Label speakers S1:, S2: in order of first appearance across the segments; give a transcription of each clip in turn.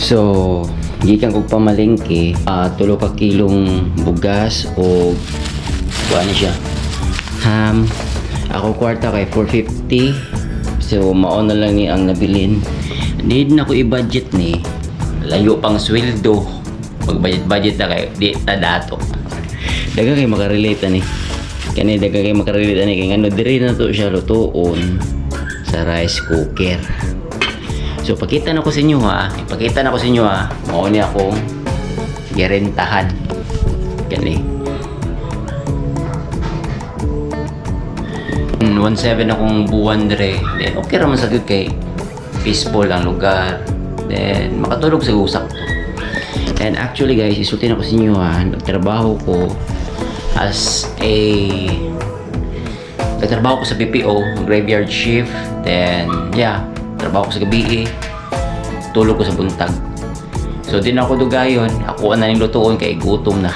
S1: So, gikan kog pamalengke, 3 ka kilong bugas o kuan siya. Ham. Ako kwarta kay 450. So, mao na lang ni ang nabilin. Need na ko i-budget ni. Layo pang sweldo. Pag budget na kay di ta dato. Daga kay makarelate ani. Kani daga kay makarelate ani kay ngano diri na to siya lutuon sa rice cooker. So pakita na ko sa inyo ha. Ipakita na ko sa inyo ha. Mao ni akong gerentahan. Kani. 1.7 akong buwan dire. Then okay ra man sa good kay peaceful ang lugar. Then makatulog sa usak to. And actually guys, isulti na ko sa inyo ha. Nagtrabaho ko as a nagtrabaho ko sa BPO, graveyard shift. Then yeah, trabaho ko sa gabi, tulog ko sa buntag. So din ako dugayon, ako na ning lutuon kay gutom na.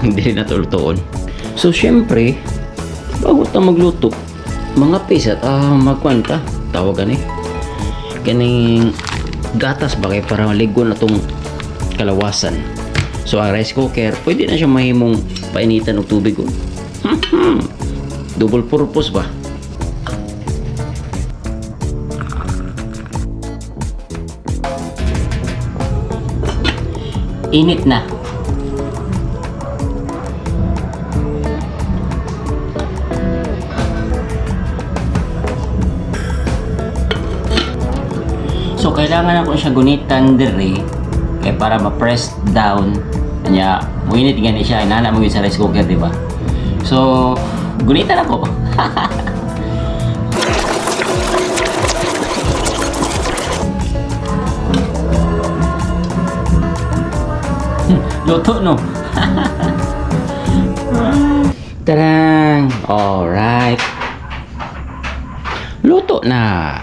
S1: Hindi na to lutuon. So syempre, bago ta magluto, mga pisa magkwanta, tawagan kaning gatas ba kay para maligo na tong kalawasan. So ang rice cooker, pwede na siya mahimong painitan og tubig. Double purpose ba? Init na. So kailangan ako siya gunitan diri kay para ma-press down kanya muinit gani siya inana mo yun sa rice cooker, di ba? So gunitan ako. Luto no. Tarang. Alright. Luto na.